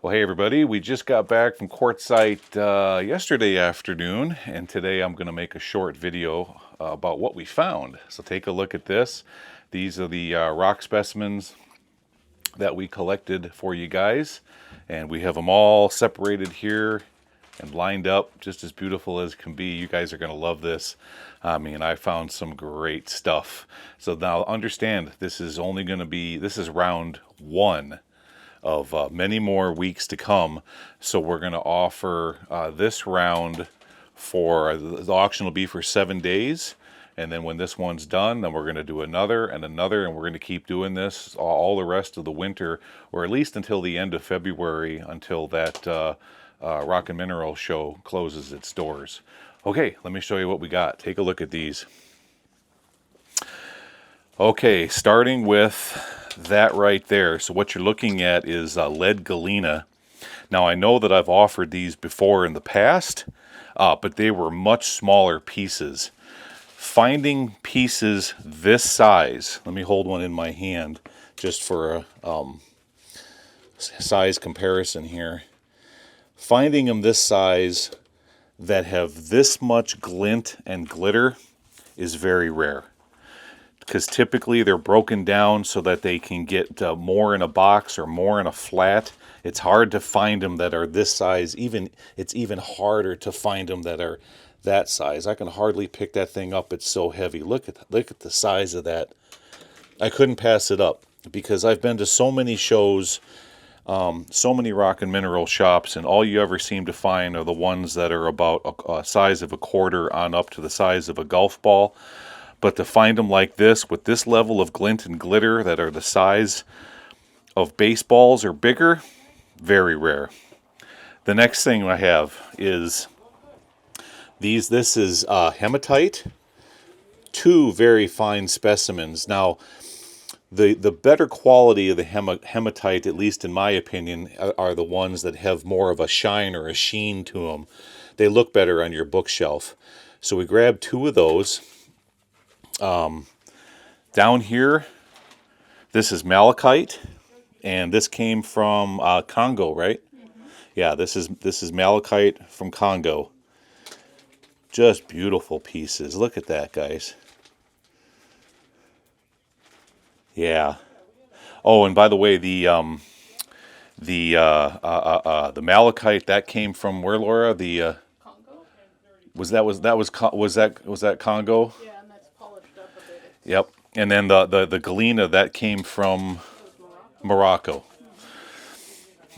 Well, hey everybody, we just got back from quartzsite yesterday afternoon, and today I'm going to make a short video about what we found. So take a look at this. These are the rock specimens that we collected for you guys, and we have them all separated here and lined up just as beautiful as can be. You guys are going to love this. I mean, I found some great stuff. So now understand, this is only going to be, this is round one of many more weeks to come. So we're going to offer this round for, the auction will be for 7 days. And then when this one's done, then we're going to do another and another, and we're going to keep doing this all the rest of the winter, or at least until the end of February, until that Rock and Mineral show closes its doors. Okay, let me show you what we got. Take a look at these. Okay, starting with that right there. So what you're looking at is lead galena. Now I know that I've offered these before in the past, but they were much smaller pieces. Finding pieces this size, let me hold one in my hand just for a size comparison here. Finding them this size that have this much glint and glitter is very rare, because typically they're broken down so that they can get more in a box or more in a flat. It's hard to find them that are this size. It's even harder to find them that are that size. I can hardly pick that thing up. It's so heavy. Look at the size of that. I couldn't pass it up because I've been to so many shows, so many rock and mineral shops, and all you ever seem to find are the ones that are about a size of a quarter on up to the size of a golf ball. But to find them like this, with this level of glint and glitter that are the size of baseballs or bigger, very rare. The next thing I have is these. This is hematite. Two very fine specimens. Now, the better quality of the hematite, at least in my opinion, are the ones that have more of a shine or a sheen to them. They look better on your bookshelf. So we grabbed two of those. Down here, this is malachite, and this came from Congo, right? Mm-hmm. Yeah, this is malachite from Congo. Just beautiful pieces. Look at that, guys. Yeah. Oh, and by the way, the malachite that came from where, Laura? The Congo? was that Congo? Yeah, and that's polished up a bit. Yep. And then the Galina that came from Morocco.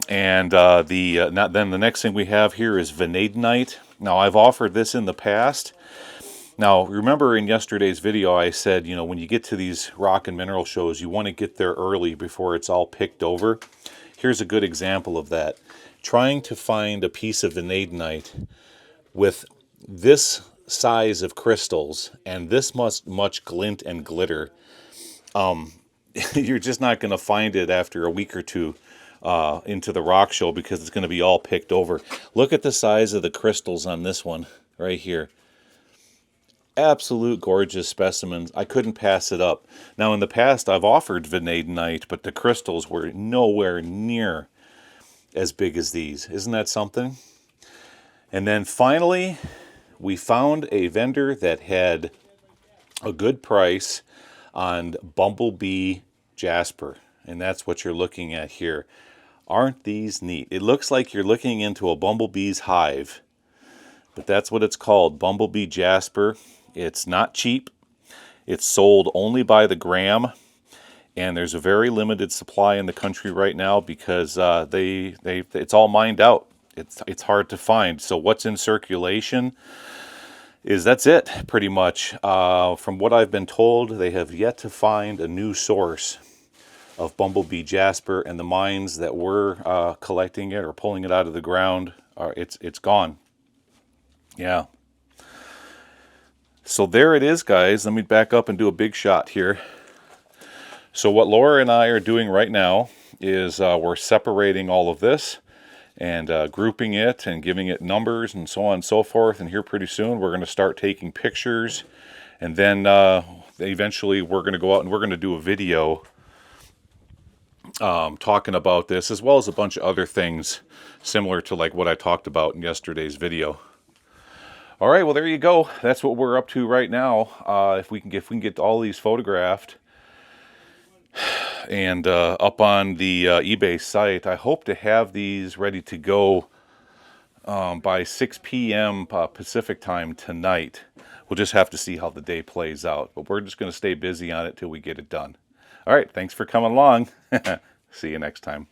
And then the next thing we have here is Vade Knight. Now I've offered this in the past. Now remember in yesterday's video I said, you know, when you get to these rock and mineral shows, you want to get there early before it's all picked over. Here's a good example of that. Trying to find a piece of Vade Knight with this size of crystals and this much glint and glitter, you're just not going to find it after a week or two into the rock show, because it's going to be all picked over. Look at the size of the crystals on this one right here. Absolute gorgeous specimens. I couldn't pass it up. Now in the past I've offered Vade Knight, but the crystals were nowhere near as big as these. Isn't that something? And then finally, we found a vendor that had a good price on Bumblebee Jasper, and that's what you're looking at here. Aren't these neat? It looks like you're looking into a bumblebee's hive, but that's what it's called, Bumblebee Jasper. It's not cheap. It's sold only by the gram, and there's a very limited supply in the country right now because it's all mined out. It's hard to find. So what's in circulation that's it, pretty much. From what I've been told, they have yet to find a new source of Bumblebee Jasper, and the mines that were collecting it or pulling it out of the ground, it's gone. Yeah. So there it is, guys. Let me back up and do a big shot here. So what Laura and I are doing right now is we're separating all of this and grouping it and giving it numbers and so on and so forth. And here pretty soon we're going to start taking pictures, and then eventually we're going to go out and we're going to do a video talking about this, as well as a bunch of other things similar to like what I talked about in yesterday's video. All right, well there you go. That's what we're up to right now. If we can get all these photographed and up on the eBay site, I hope to have these ready to go by 6 p.m. Pacific time tonight. We'll just have to see how the day plays out, but we're just going to stay busy on it till we get it done. All right, thanks for coming along. See you next time.